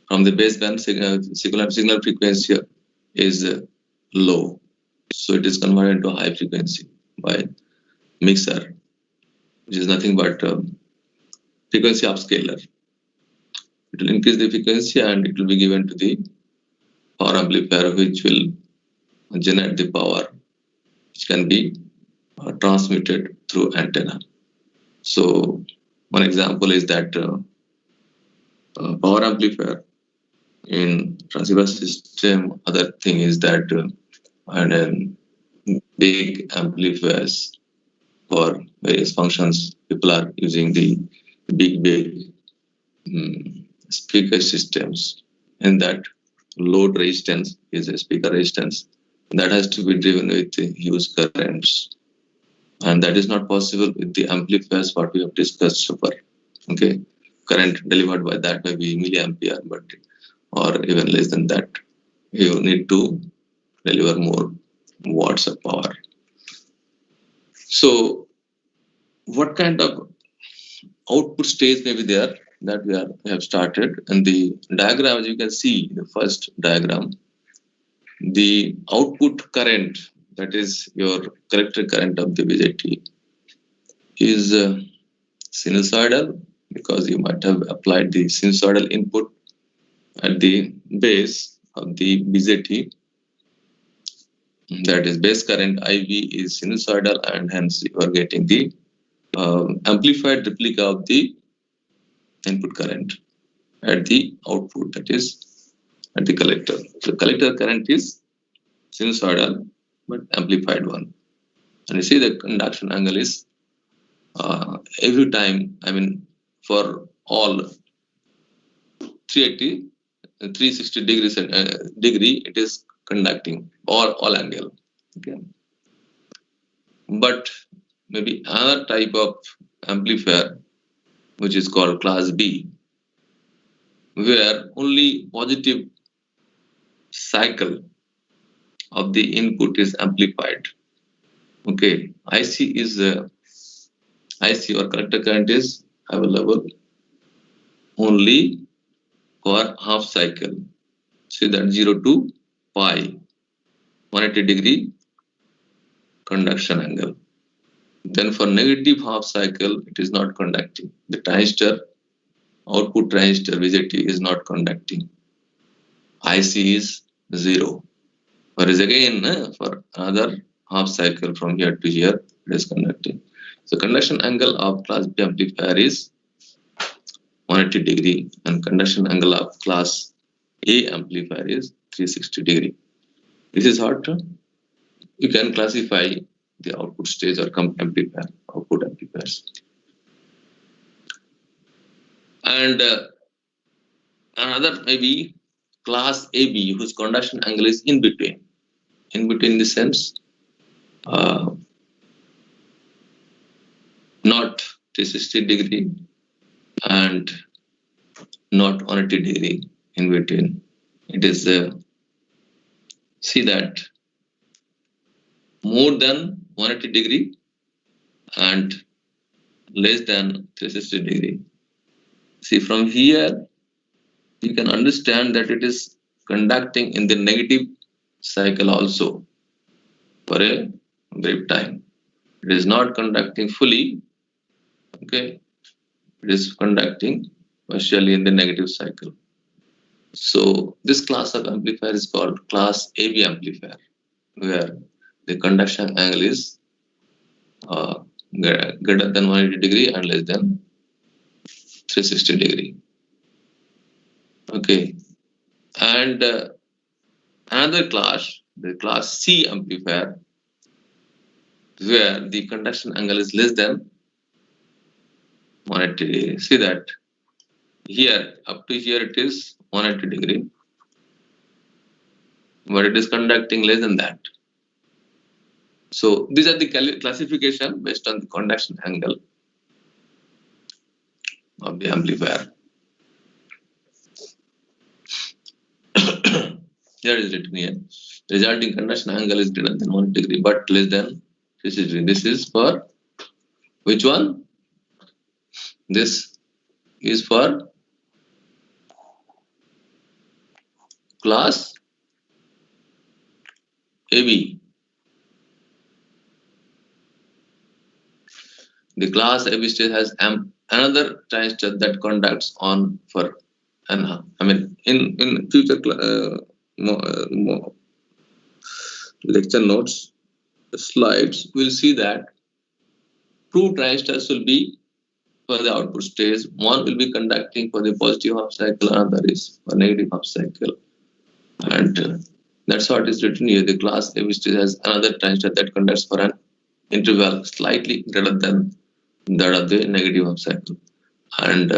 From the baseband, signal frequency is low, so it is converted into high frequency by mixer, which is nothing but frequency upscaler. It will increase the frequency and it will be given to the power amplifier, which will generate the power, which can be transmitted through antenna. So one example is that power amplifier in transceiver system. Other thing is that and big amplifiers for various functions. People are using the big speaker systems, and that load resistance is a speaker resistance that has to be driven with huge currents, and that is not possible with the amplifiers what we have discussed so far. Okay, current delivered by that may be milliampere, but or even less than that. You need to deliver more watts of power. So what kind of output stage may be there that we have started? In the diagram, as you can see, the first diagram, the output current, that is your collector current of the BJT, is sinusoidal, because you might have applied the sinusoidal input at the base of the BJT. That is, base current IV is sinusoidal, and hence you are getting the amplified replica of the input current at the output, that is at the collector. So collector current is sinusoidal but amplified one. And you see the conduction angle is every time, I mean for all 360 degrees degree, it is conducting all angle. Okay. But maybe another type of amplifier, which is called class B, where only positive cycle of the input is amplified. Okay, IC is IC or collector current is available only for half cycle. See that 0 to pi, 180 degree conduction angle. Then for negative half cycle, it is not conducting. The transistor, output transistor VJT is not conducting. IC is 0. Whereas again, for another half cycle from here to here, it is conducting. So conduction angle of class B amplifier is 180 degree, and conduction angle of class A amplifier is 360 degree. This is how you can classify the output stage or amplifier, output amplifiers. And another maybe class AB, whose conduction angle is in between the sense not 360 degree and not 180 degree, in between. It is see that more than 180 degree and less than 360 degree. See, from here you can understand that it is conducting in the negative cycle also for a brief time. It is not conducting fully. Okay, it is conducting partially in the negative cycle. So this class of amplifier is called class AB amplifier, where the conduction angle is greater than 180 degree and less than 360 degree. Okay, and another class, the class C amplifier, where the conduction angle is less than 180 degree. See that here, up to here it is 180 degree, but it is conducting less than that. So these are the classification based on the conduction angle of the amplifier. Here is written here. Resulting conduction angle is greater than 1 degree but less than 360 degree. This is for which one? This is for class AB. The class AB stage has another transistor that conducts on for in future lecture notes slides we'll see that two transistors will be for the output stage. One will be conducting for the positive half cycle, another is for negative half cycle. And that's what is written here. The class AB stage has another transistor that conducts for an interval slightly greater than that of the negative half cycle. And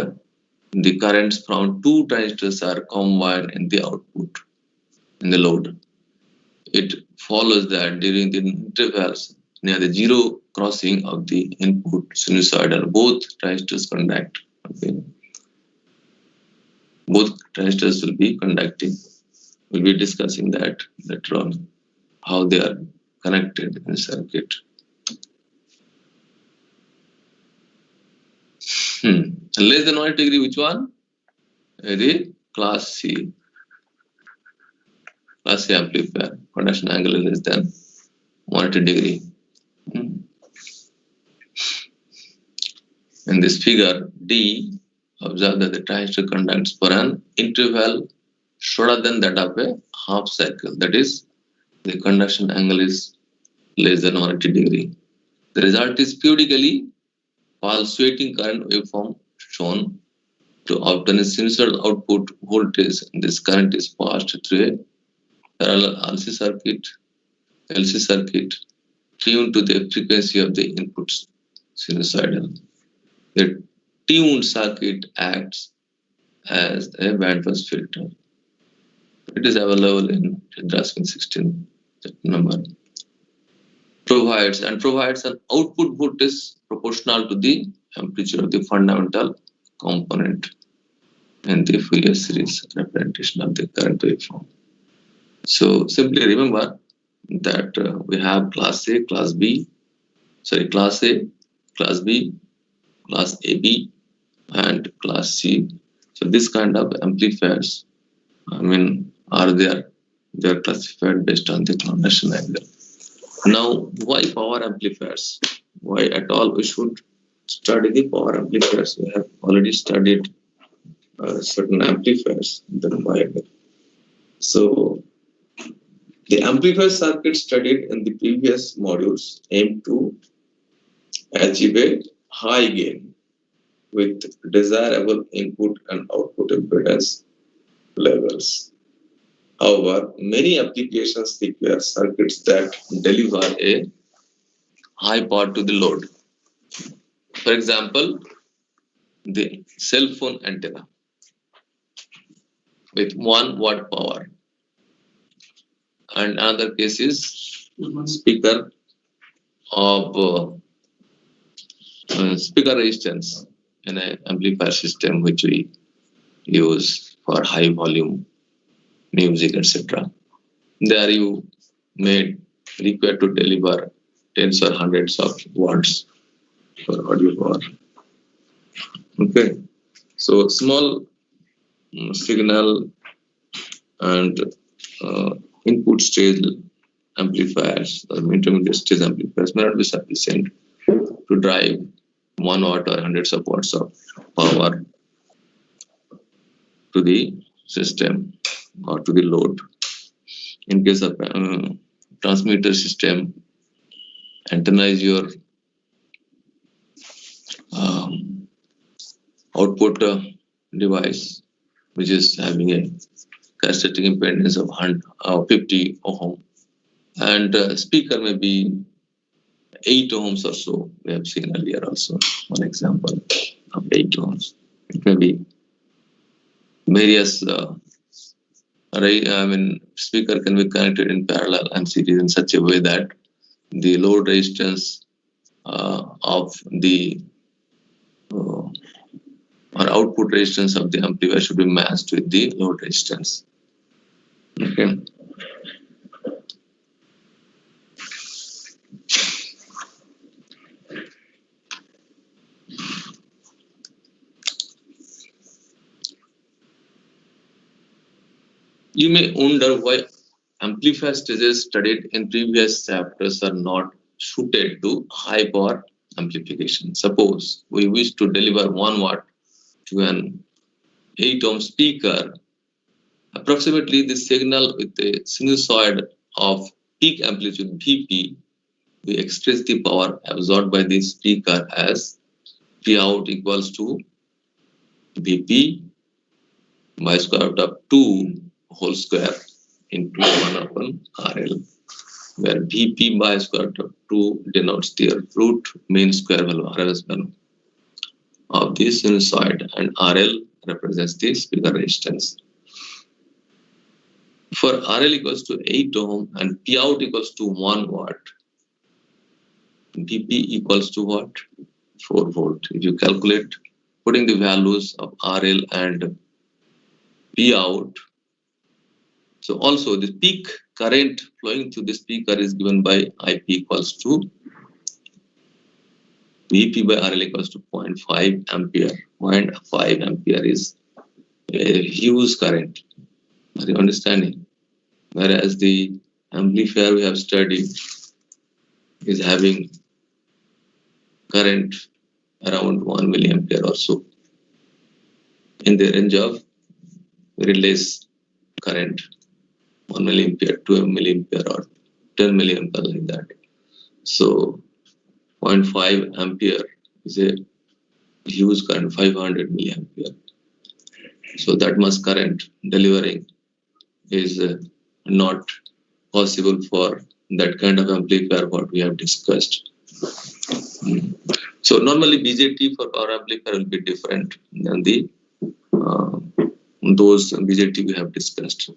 the currents from two transistors are combined in the output, in the load. It follows that during the intervals near the zero crossing of the input sinusoidal, both transistors conduct. Okay. Both transistors will be conducting. We'll be discussing that later on, how they are connected in the circuit. Less than 180 degree, which one? The class C. Class C amplifier. Conduction angle is less than 180 degree. In this figure D, observe that the transistor conducts for an interval shorter than that of a half cycle. That is, the conduction angle is less than 180 degree. The result is periodically pulsating current waveform shown. To obtain a sinusoidal output voltage, this current is passed through a parallel LC circuit tuned to the frequency of the input sinusoidal. The tuned circuit acts as a bandpass filter. It is available in Distortion 16 number. Provides an output voltage proportional to the amplitude of the fundamental component in the Fourier series representation of the current waveform. So simply remember that we have class A, class B, class A, class B, class AB, and class C. So this kind of amplifiers, are there? They are classified based on the conduction angle. Now, why power amplifiers? Why at all we should study the power amplifiers? We have already studied certain amplifiers. Then why? So, the amplifier circuit studied in the previous modules aim to achieve a high gain with desirable input and output impedance levels. However, many applications require circuits that deliver a high power to the load. For example, the cell phone antenna with 1 watt power, and another case is speaker of speaker resistance in an amplifier system which we use for high volume music, etc. There you may require to deliver tens or hundreds of watts for audio power. Okay, so small signal and input stage amplifiers or intermediate stage amplifiers may not be sufficient to drive 1 watt or hundreds of watts of power to the system or to the load. In case of transmitter system, antenna is your output device, which is having a characteristic impedance of 50 ohm, and speaker may be 8 ohms or so. We have seen earlier also one example of 8 ohms. It may be various speaker can be connected in parallel and series in such a way that the load resistance of the or output resistance of the amplifier should be matched with the load resistance. Okay. You may wonder why amplifier stages studied in previous chapters are not suited to high power amplification. Suppose we wish to deliver 1 watt to an 8 ohm speaker. Approximately the signal with a sinusoid of peak amplitude Vp, we express the power absorbed by the speaker as P out equals to Vp by square root of 2 whole square into 1 upon RL, where Vp by square root of 2 denotes the root mean square value, RMS value of the sinusoid, and RL represents the speaker resistance. For RL equals to 8 ohm and P out equals to 1 watt, Vp equals to what? 4 volt. If you calculate, putting the values of RL and P out, so also the peak current flowing through the speaker is given by IP equals to Vp by RL equals to 0.5 ampere. 0.5 ampere is a huge current. Are you understanding? Whereas the amplifier we have studied is having current around 1 milliampere or so, in the range of very less current, 1 milliampere, 2 milliampere or 10 milliampere, like that. So 0.5 ampere is a huge current, 500 milliampere. So that much current delivering is not possible for that kind of amplifier what we have discussed. So normally BJT for power amplifier will be different than the those BJT we have discussed.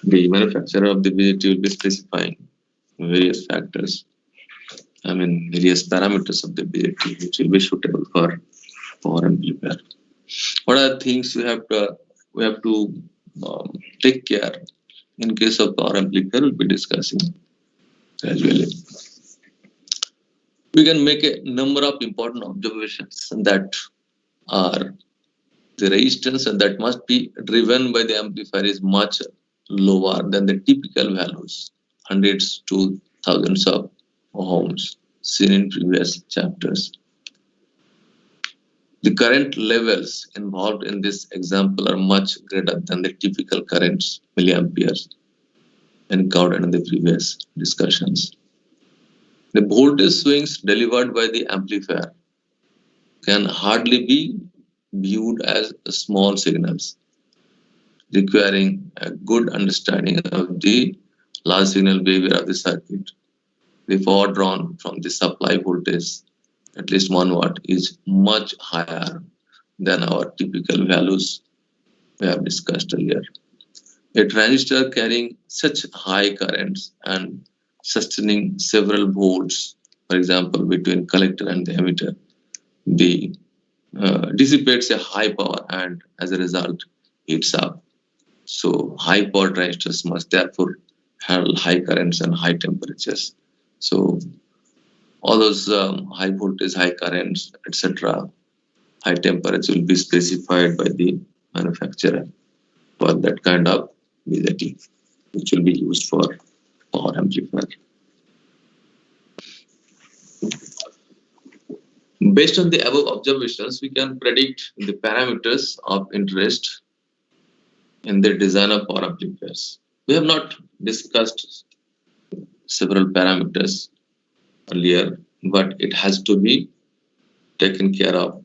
The manufacturer of the BJT will be specifying various factors, various parameters of the BJT which will be suitable for power amplifier. What are the things we have to take care in case of power amplifier? We'll be discussing gradually. We can make a number of important observations that are the resistance that must be driven by the amplifier is much lower than the typical values, hundreds to thousands of ohms seen in previous chapters. The current levels involved in this example are much greater than the typical currents, milliamperes, encountered in the previous discussions. The voltage swings delivered by the amplifier can hardly be viewed as small signals, requiring a good understanding of the large signal behavior of the circuit. The power drawn from the supply voltage, at least 1 watt, is much higher than our typical values we have discussed earlier. A transistor carrying such high currents and sustaining several volts, for example, between collector and the emitter, dissipates a high power and as a result heats up. So high power transistors must therefore handle high currents and high temperatures. So all those high voltage, high currents, etc., high temperature will be specified by the manufacturer for that kind of BJT, which will be used for power amplifier. Based on the above observations, we can predict the parameters of interest in the design of power amplifiers. We have not discussed several parameters earlier, but it has to be taken care of,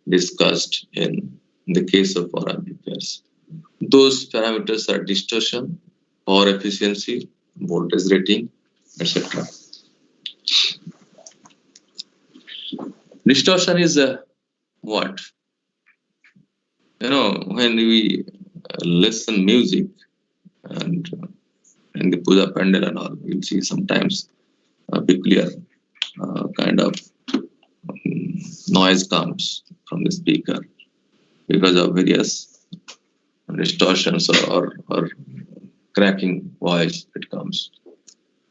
discussed in the case of power amplifiers. Those parameters are distortion, power efficiency, voltage rating, etc. Distortion is what? When we listen music and in the puja pandal and all, we'll see sometimes a peculiar kind of noise comes from the speaker because of various distortions or cracking voice it comes.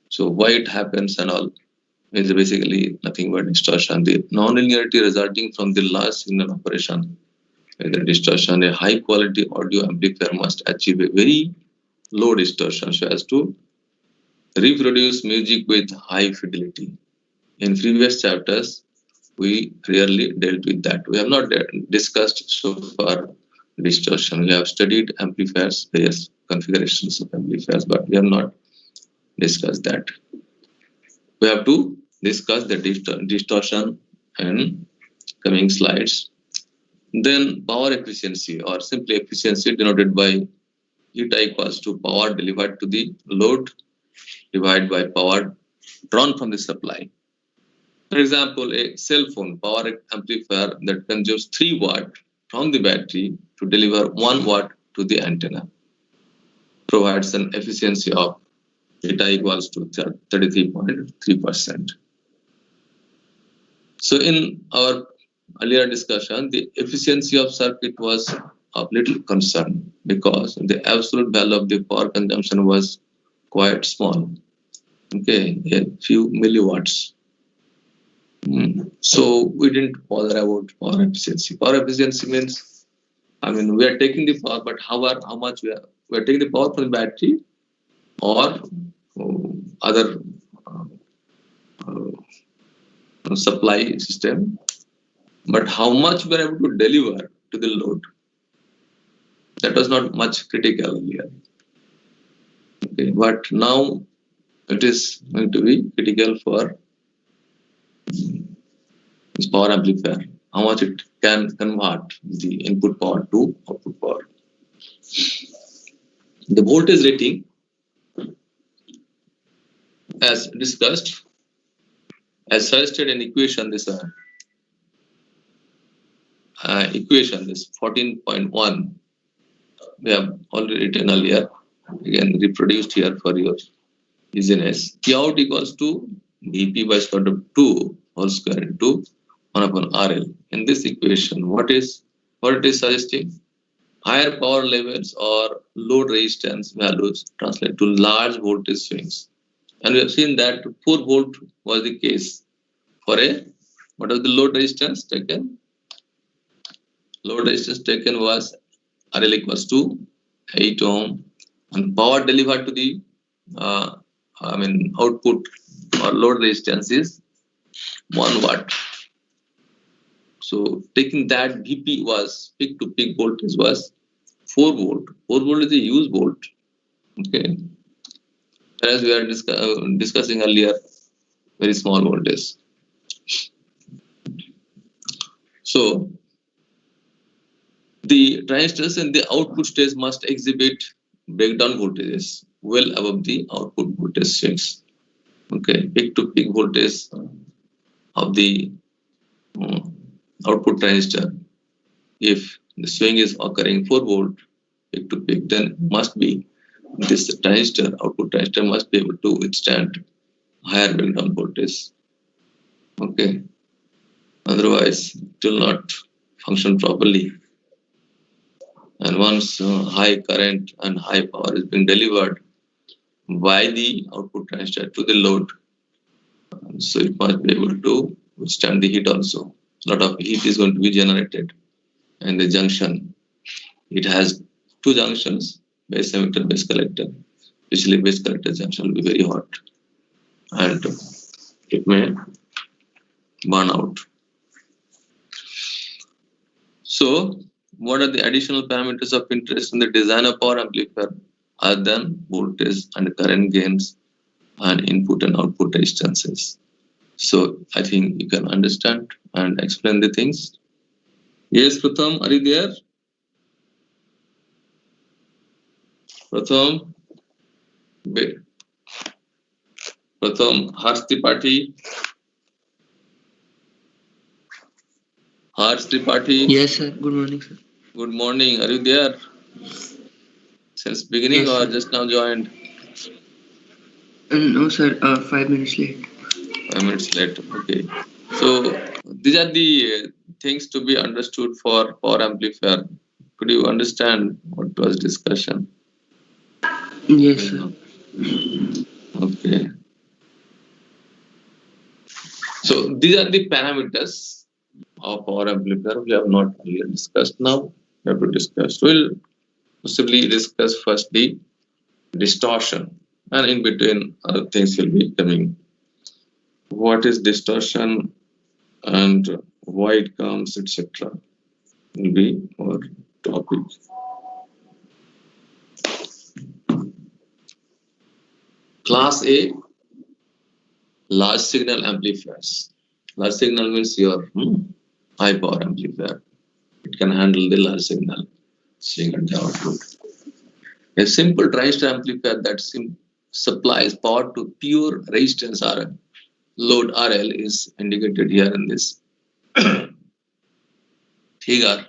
So why it happens and all is basically nothing but distortion. The non-linearity resulting from the large signal operation The distortion, a high quality audio amplifier must achieve a very low distortion so as to reproduce music with high fidelity. In previous chapters, we rarely dealt with that. We have not discussed so far distortion. We have studied amplifiers, various configurations of amplifiers, but we have not discussed that. We have to discuss the distortion in coming slides. Then power efficiency, or simply efficiency, denoted by eta equals to power delivered to the load divided by power drawn from the supply. For example, a cell phone power amplifier that consumes 3 watt from the battery to deliver 1 watt to the antenna provides an efficiency of eta equals to 33.3%. So in our earlier discussion, the efficiency of circuit was of little concern because the absolute value of the power consumption was quite small. Okay, a few milliwatts. So we didn't bother about power efficiency. Power efficiency means, I mean, we are taking the power, but how much we are taking the power from the battery or other supply system, but how much we are able to deliver to the load. That was not much critical here. Okay, but now it is going to be critical for this power amplifier, how much it can convert the input power to output power. The voltage rating, as discussed, as suggested in equation, this equation, this 14.1, we have already written earlier, again reproduced here for your easiness. P out equals to Vp by square root of 2 whole square into 1 upon RL. In this equation, what it is suggesting? Higher power levels or load resistance values translate to large voltage swings. And we have seen that 4 volt was the case for what was the load resistance taken? Load resistance taken was RL equals to 8 ohm, and power delivered to the output or load resistance is 1 watt. So taking that Vp was peak to peak voltage was 4 volt. 4 volt is a use volt. Okay. As we are discussing earlier, very small voltage. So the transistors in the output stage must exhibit breakdown voltages well above the output voltage swings. Okay, peak to peak voltage of the output transistor. If the swing is occurring 4 volt peak to peak, then must be this transistor, output transistor, must be able to withstand higher breakdown voltage. Okay, otherwise it will not function properly. And once high current and high power is being delivered by the output transistor to the load, so it must be able to withstand the heat also. A lot of heat is going to be generated in the junction. It has 2 junctions, base emitter, base collector. Especially base collector junction will be very hot and it may burn out. So what are the additional parameters of interest in the design of power amplifier other than voltage and current gains and input and output resistances? So I think you can understand and explain the things. Yes, Pratham, are you there? Pratham, Harsh Tripathi. Harsh Tripathi. Yes, sir. Good morning, sir. Good morning. Are you there? Since beginning, yes, or just now joined? No, sir. 5 minutes late. 5 minutes late. Okay. So these are the things to be understood for power amplifier. Could you understand what was discussion? Yes, sir. Okay. So these are the parameters of our amplifier we have not earlier discussed. Now we have to discuss. We'll possibly discuss first the distortion, and in between other things will be coming. What is distortion and why it comes, etc. will be our topic. Class A, large signal amplifiers. Large signal means your high power amplifier. It can handle the large signal, at the output. A simple transistor amplifier that supplies power to pure resistance RL, load RL is indicated here in this figure.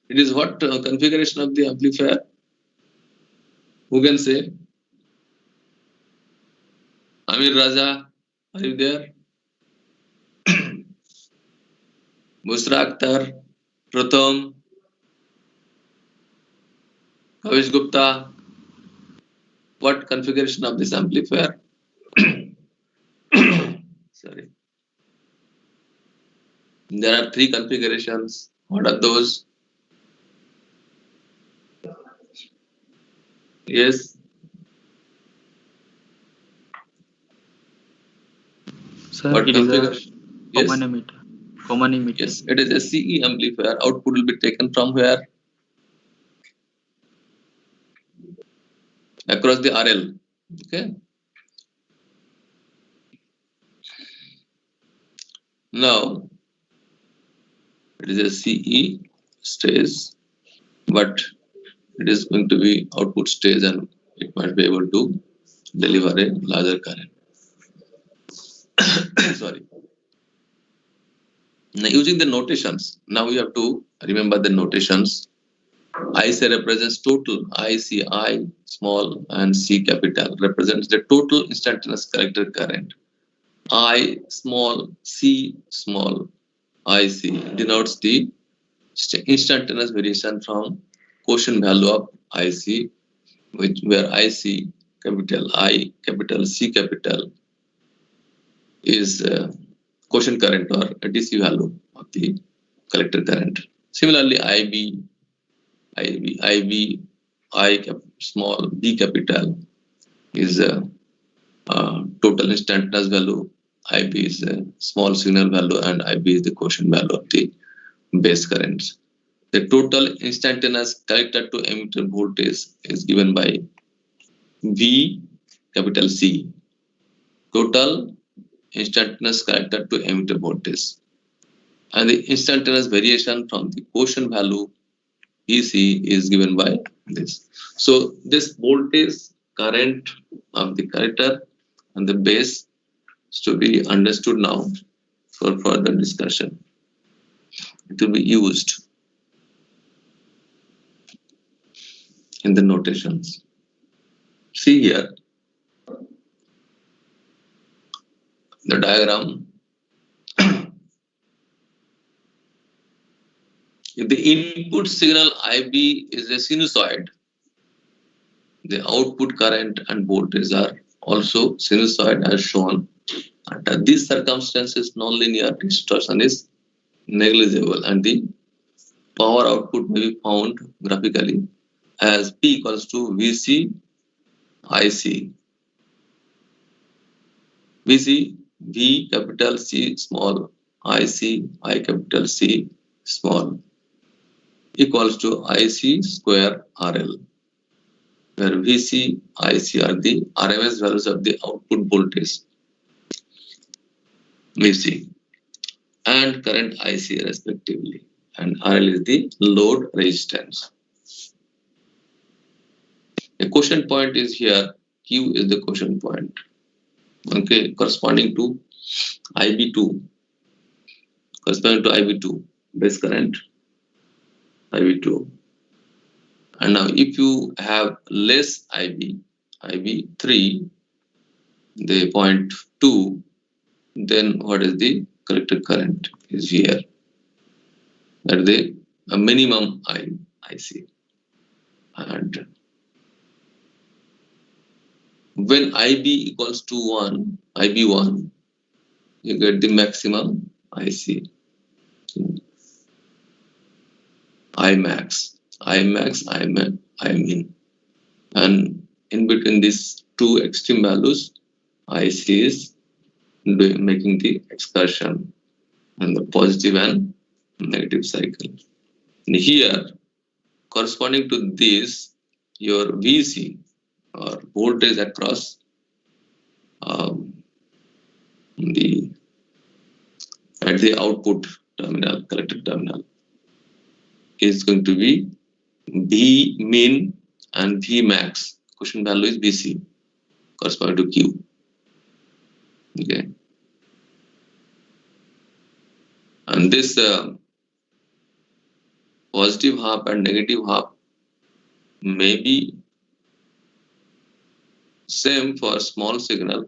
It is what configuration of the amplifier? Who can say? Amir Raja, are you there? Busra Akhtar, Pratham, Kavish Gupta. What configuration of this amplifier? Sorry. There are 3 configurations. What are those? Yes. Sir, What it is a configuration? Yes. common emitter. Common emitter. Yes, it is a CE amplifier. Output will be taken from where? Across the RL. Okay. Now, it is a CE stage, but it is going to be output stage and it might be able to deliver a larger current. Sorry. Now, using the notations, now we have to remember the notations. IC represents total, IC, I small and C capital represents the total instantaneous collector current. I small, C small, IC denotes the instantaneous variation from quotient value of IC, where IC capital I capital C capital is quotient current or DC value of the collector current. Similarly, IB, I small, B capital is total instantaneous value. IB is a small signal value and IB is the quotient value of the base currents. The total instantaneous collector to emitter voltage is given by V capital C. Total instantaneous collector to emitter voltage. And the instantaneous variation from the quotient value EC is given by this. So this voltage current of the collector and the base is to be understood now for further discussion. It will be used in the notations. See here the diagram. If the input signal IB is a sinusoid, the output current and voltage are also sinusoid as shown. Under these circumstances, nonlinear distortion is negligible and the power output may be found graphically as P equals to VC IC. VC, V capital C small, IC, I capital C small, equals to IC square RL, where VC, IC are the RMS values of the output voltage VC and current IC respectively, and RL is the load resistance. A quotient point is here, Q is the quotient point, okay, corresponding to IB2, base current IB2. And now if you have less IB3, the 0.2, then what is the collector current is here. That is the minimum IC. And when IB equals to 1, IB1, you get the maximum IC. Imax, I mean, and in between these two extreme values, IC is making the excursion and the positive and negative cycle. And here, corresponding to this, your VC or voltage across um, the at the output terminal, collector terminal, is going to be V min and V max. Question value is VC corresponding to Q. Okay, and this positive half and negative half may be same for small signal,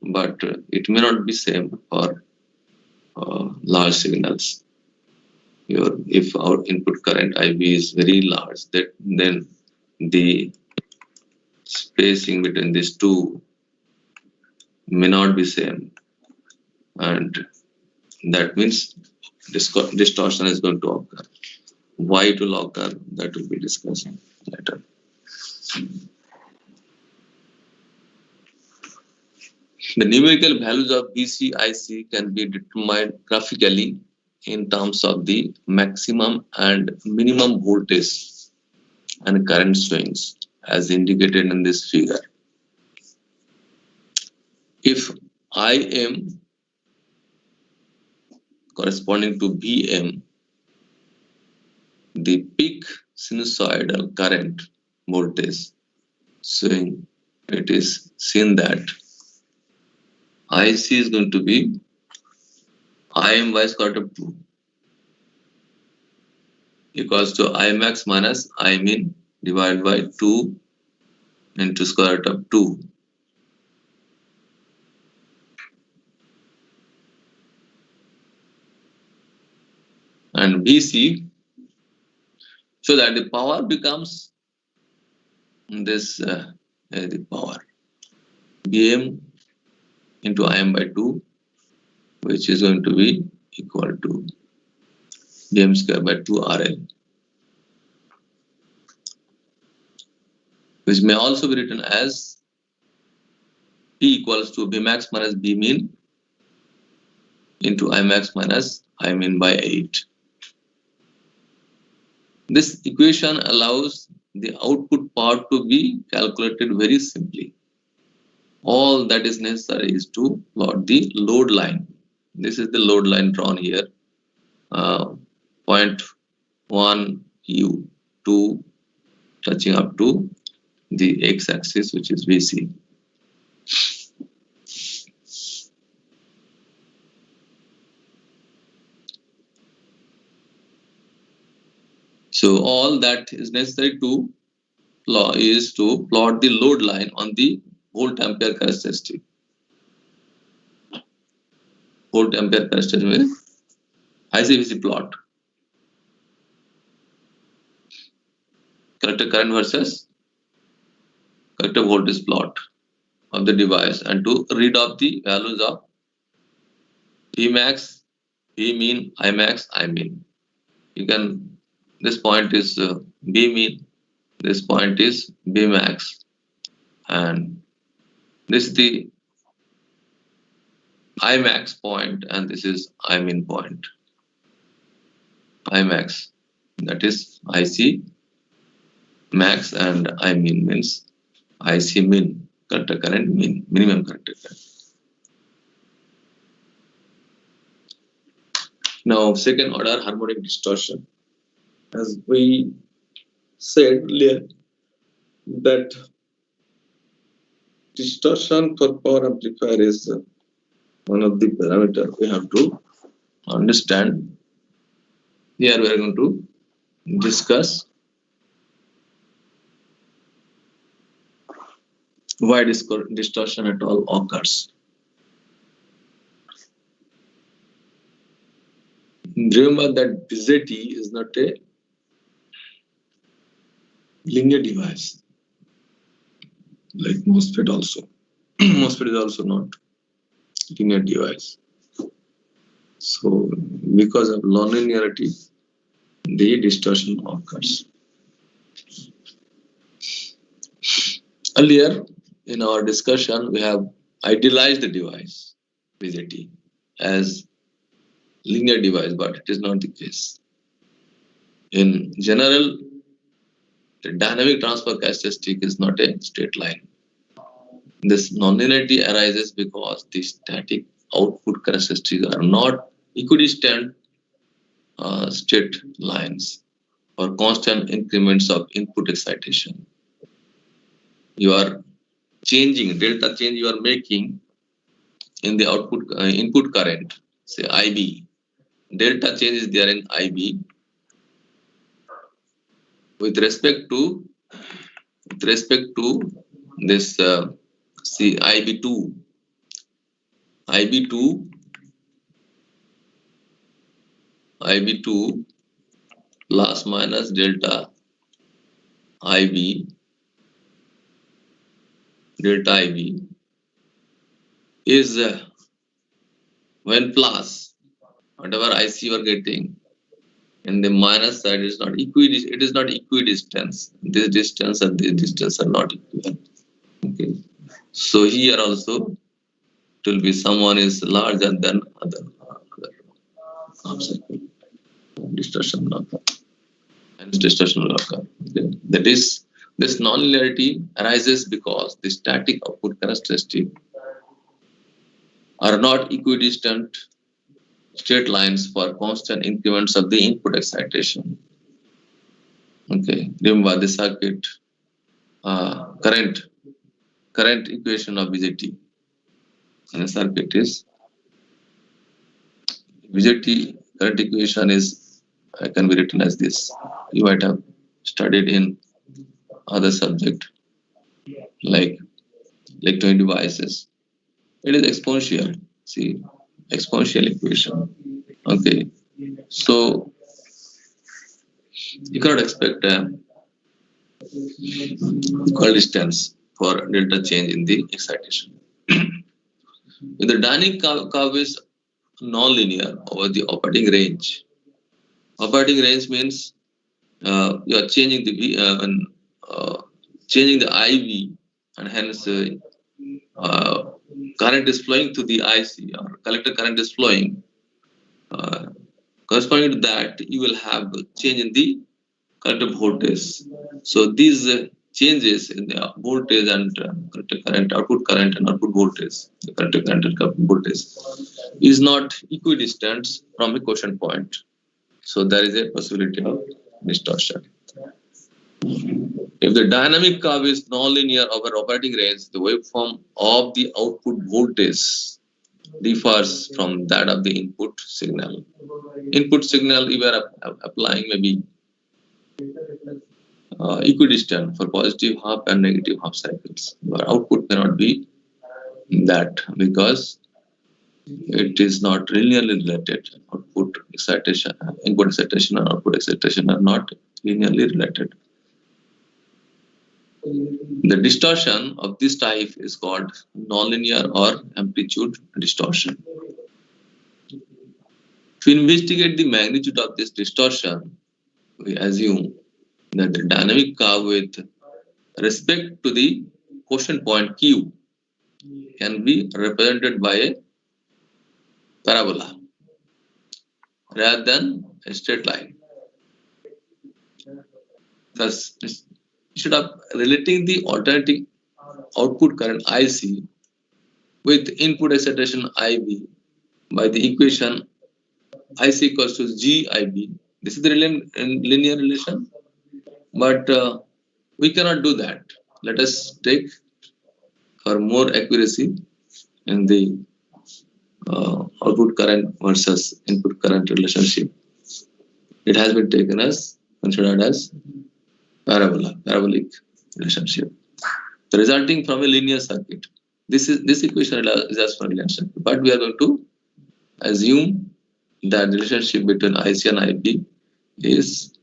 but it may not be same for large signals. If our input current IB is very large, then the spacing between these two may not be same, and that means distortion is going to occur. Why it will occur, that will be discussed later. The numerical values of BC, IC can be determined graphically in terms of the maximum and minimum voltage and current swings as indicated in this figure. If IM corresponding to BM, the peak sinusoidal current voltage swing, it is seen that IC is going to be IM by square root of 2 equals to Imax minus Imin divided by 2 into square root of 2. And VC, so that the power becomes this the power BM into Im by 2, which is going to be equal to BM square by 2 RL, which may also be written as P equals to Bmax minus Bmin into Imax minus Imin by 8. This equation allows the output power to be calculated very simply. All that is necessary is to plot the load line. This is the load line drawn here. 0.1 U, 2 touching up to the x-axis, which is VC. So all that is necessary to plot is to plot the load line on the volt ampere characteristic. Volt ampere characteristic with ICVC plot. Collector current versus collector voltage plot of the device, and to read off the values of Vmax, Vmin, Imax, Imin. You can, this point is Vmin, this point is Vmax, and this is the Imax point, and this is Imin point. Imax, that is IC max, and Imin means IC min, collector current min, minimum collector current. Now, second order harmonic distortion. As we said earlier, that distortion for power amplifier is one of the parameters we have to understand. Here we are going to discuss why distortion at all occurs. Remember that BZT is not a linear device, like MOSFET also. MOSFET is also not linear device. So because of nonlinearity, the distortion occurs. Earlier in our discussion, we have idealized the device, BJT, as linear device, but it is not the case. In general, the dynamic transfer characteristic is not a straight line. This nonlinearity arises because the static output characteristics are not equidistant straight lines or constant increments of input excitation. You are changing, delta change you are making in the output input current, say IB. Delta change is there in IB with respect to this see IB2 plus minus delta IB is when plus whatever IC you are getting, and the minus side is not equidistant. It is not equidistance. This distance and this distance are not equal. Okay. So here also it will be someone is larger than other obstacle. Distortion will occur. And distortion will occur. Okay. That is, this nonlinearity arises because the static output characteristics are not equidistant straight lines for constant increments of the input excitation. Okay, remember the circuit current equation of BJT. And the circuit is BJT current equation is can be written as this. You might have studied in other subject like electronic devices. It is exponential. See, exponential equation. Okay, so you cannot expect equal distance for delta change in the excitation. If the dynamic curve is nonlinear over the operating range. Operating range means you are changing the changing the IV, and hence current is flowing to the IC, or collector current is flowing. Corresponding to that, you will have change in the collector voltage. So these changes in the voltage and collector current, output current and output voltage, the collector current and output voltage, is not equidistant from a quotient point. So there is a possibility of distortion. If the dynamic curve is nonlinear over operating range, the waveform of the output voltage differs from that of the input signal. Input signal you are applying maybe equidistant for positive half and negative half cycles. But output cannot be that because it is not linearly related. Output excitation, input excitation and output excitation are not linearly related. The distortion of this type is called nonlinear or amplitude distortion. To investigate the magnitude of this distortion, we assume that the dynamic curve with respect to the quotient point Q can be represented by a parabola rather than a straight line. Thus, instead of relating the alternating output current IC with input excitation IB by the equation IC equals to GIB, this is the linear relation, but we cannot do that. Let us take for more accuracy in the output current versus input current relationship. It has been taken as considered as parabolic relationship. The resulting from a linear circuit. This equation is as for linear circuit, but we are going to assume that the relationship between IC and IB is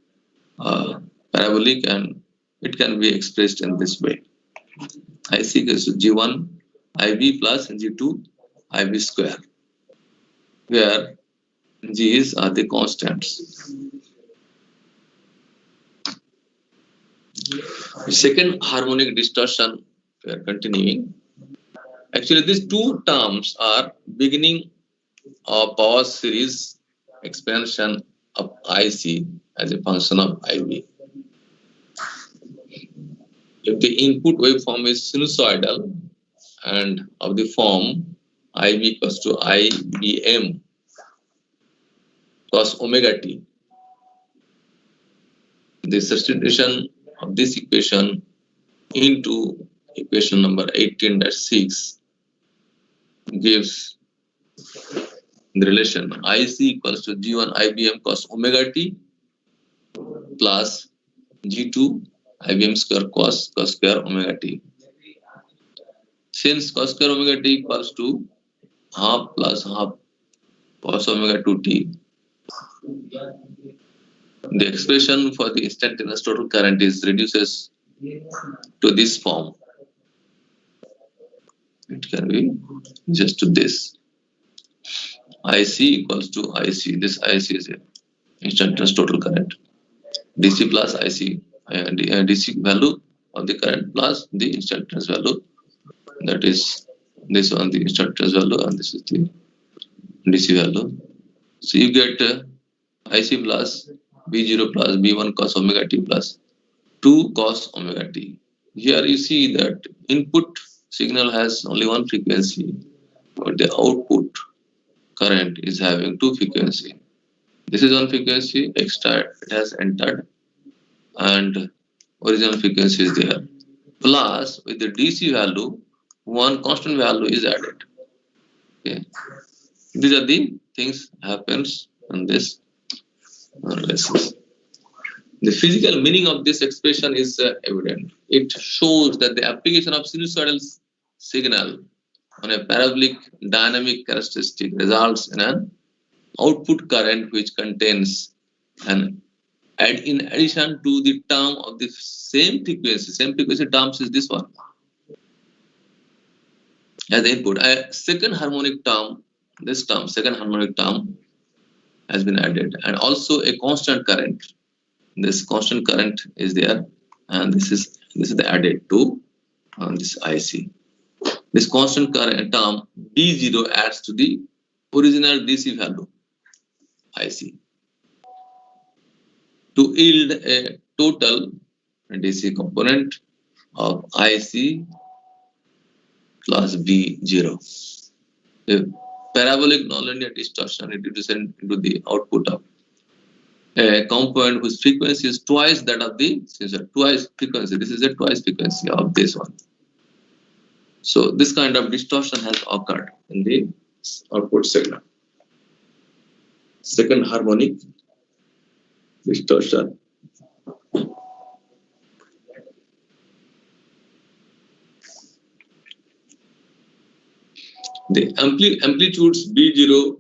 parabolic, and it can be expressed in this way. IC equals to G1 IB plus G2 IB square, where G's are the constants. Second harmonic distortion, we are continuing. Actually, these two terms are beginning of power series expansion of IC as a function of IB. If the input waveform is sinusoidal and of the form IB equals to IBM cos omega t, the substitution of this equation into equation number 18-6 gives the relation IC equals to G1 IBM cos omega t plus G2 IBM square cos square omega t. Since cos square omega t equals to half plus half cos omega 2t, the expression for the instantaneous total current is reduces to this form. It can be just to this. IC equals to IC. This IC is a instantaneous total current. DC plus IC, DC value of the current plus the instantaneous value. That is this one, the instantaneous value, and this is the DC value. So you get IC plus B0 plus B1 cos omega t plus 2 cos omega t. Here you see that input signal has only one frequency, but the output current is having two frequency. This is one frequency, extra it has entered, and original frequency is there. Plus with the DC value, one constant value is added. Okay. These are the things happens in this analysis. The physical meaning of this expression is evident. It shows that the application of sinusoidal signal on a parabolic dynamic characteristic results in an output current which contains an in addition to the term of the same frequency terms is this one as the input. A second harmonic term, second harmonic term has been added, and also a constant current. This constant current is there, and this is the added to this IC. This constant current term B0 adds to the original DC value IC to yield a total DC component of IC plus B0. The parabolic nonlinear distortion introduced into the output of a component whose frequency is twice that of the twice frequency. This is a twice frequency of this one. So this kind of distortion has occurred in the output signal. Second harmonic distortion. The amplitudes B0,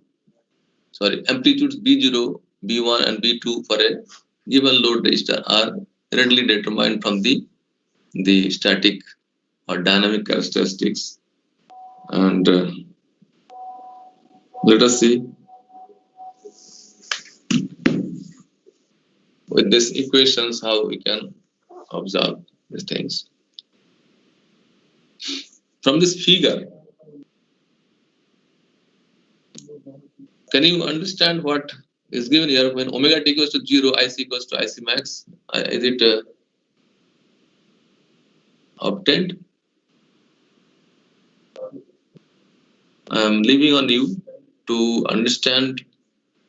B1 and B2 for a given load register are readily determined from the static or dynamic characteristics. And let us see with these equations how we can observe these things. From this figure, can you understand what is given here? When omega t equals to 0, IC equals to IC max, is it obtained? I am leaving on you to understand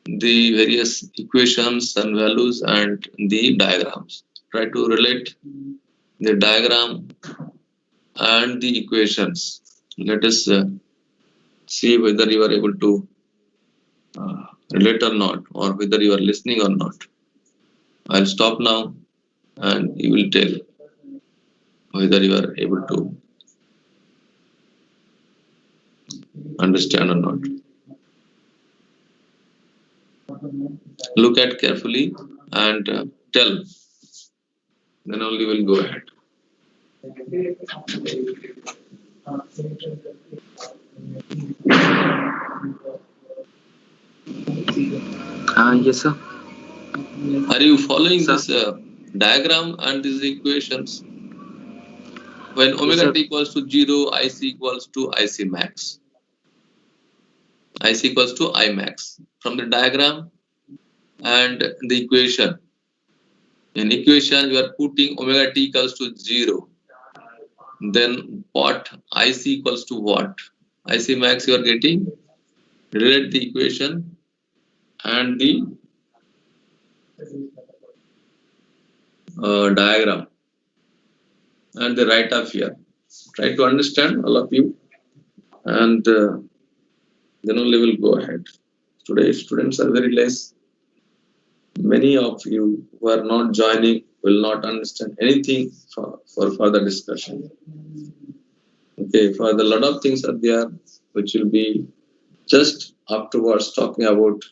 the various equations and values and the diagrams. Try to relate the diagram and the equations. Let us see whether you are able to relate or not, or whether you are listening or not. I'll stop now and you will tell whether you are able to understand or not. Look at carefully and tell. Then only we'll go ahead. Yes, sir. Are you following Sir? this diagram and these equations. When Yes, omega sir. t equals to 0, IC equals to IC max. IC equals to I max. From the diagram and the equation. In equation, you are putting omega t equals to 0. Then what IC equals to what? IC max you are getting. Relate the equation and the diagram and the write up here. Try to understand all of you, and then only will go ahead. Today students are very less. Many of you who are not joining will not understand anything for further discussion. Okay, for the lot of things are there which will be just afterwards talking about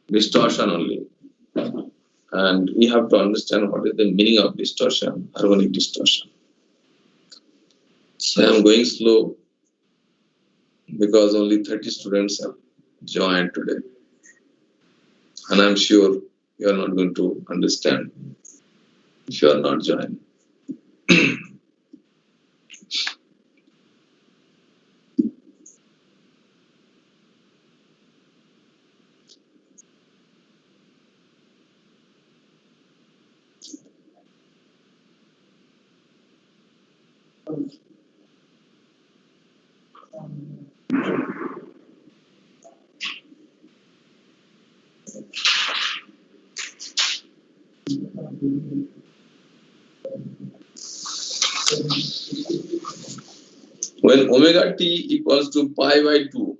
distortion only. And we have to understand what is the meaning of distortion, harmonic distortion. So I am going slow because only 30 students have joined today. And I'm sure you are not going to understand if you are not joined. When omega t equals to pi by 2,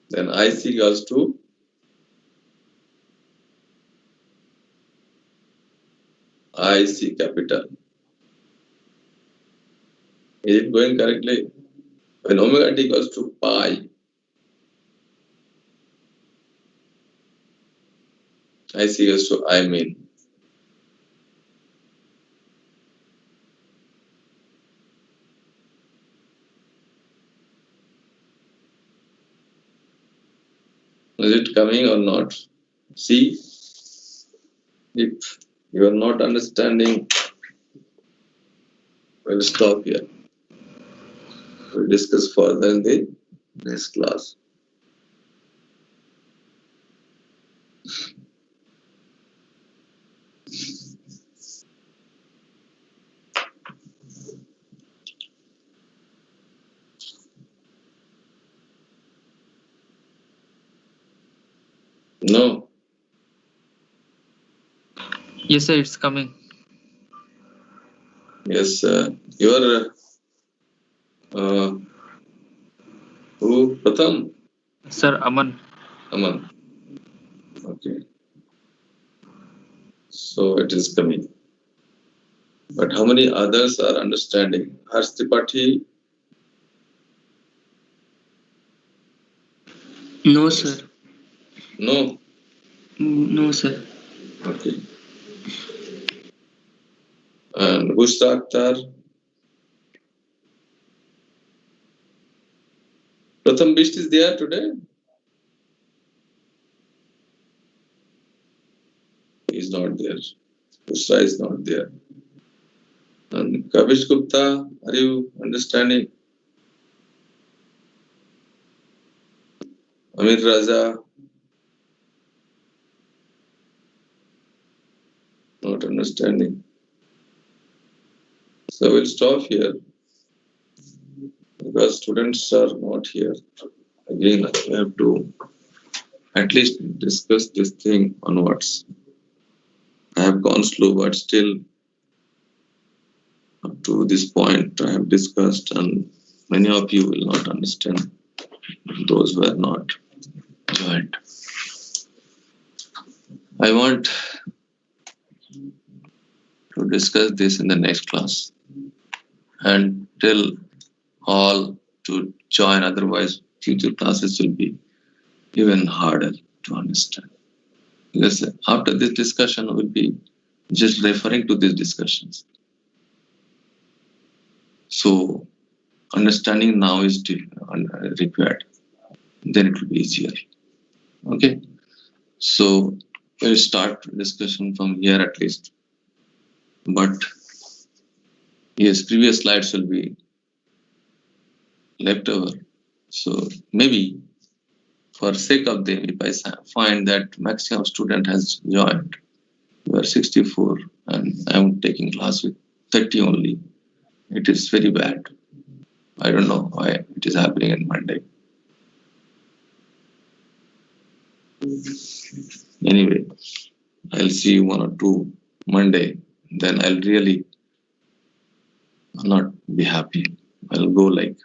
then IC equals to IC capital. Is it going correctly? When omega t equals to pi, IC equals to I mean. Is it coming or not? See, if you are not understanding, we'll stop here. We'll discuss further in the next class. No, Yes, sir. It's coming. yes, your who? Pratham? Sir, Aman. Aman. Okay, so it is coming. But how many others are understanding? Harsh Tripathi? No, sir. No. No, sir. Okay. And Bushra Akhtar? Pratham Bisht is there today? He is not there. Bushra is not there. And Kavish Gupta, are you understanding? Amir Raza? Not understanding. So we'll stop here because students are not here. Again, we have to at least discuss this thing onwards. I have gone slow, but still up to this point I have discussed, and many of you will not understand, those who are not joined. I want to discuss this in the next class and tell all to join, otherwise future classes will be even harder to understand. Because after this discussion, we'll be just referring to these discussions. So understanding now is required. Then it will be easier. Okay. So we'll start discussion from here at least. But yes, previous slides will be left over. So maybe for sake of them, if I find that maximum student has joined, we are 64 and I'm taking class with 30 only, it is very bad. I don't know why it is happening on Monday. Anyway, I'll see you 1 or 2 Monday, then I'll really not be happy. I'll go like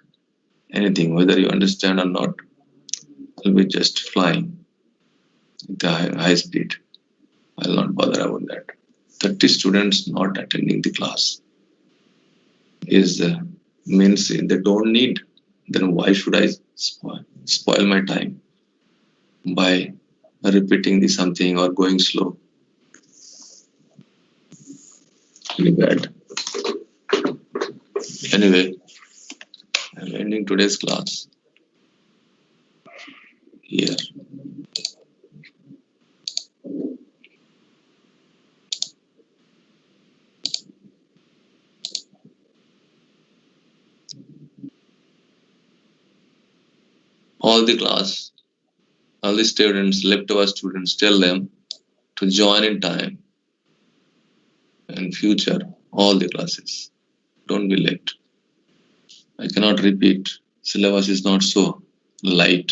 anything, whether you understand or not. I'll be just flying with a high speed. I'll not bother about that. 30 students not attending the class is means they don't need. Then why should I spoil my time by repeating the something or going slow? Really bad. Anyway, I'm ending today's class here. All the class, all the students, leftover students, tell them to join in time in future, all the classes. Don't be late. I cannot repeat. Syllabus is not so light.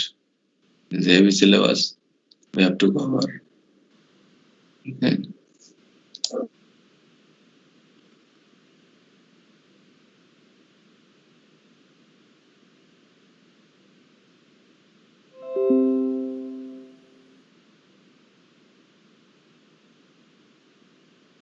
It's a heavy syllabus. We have to cover. Okay.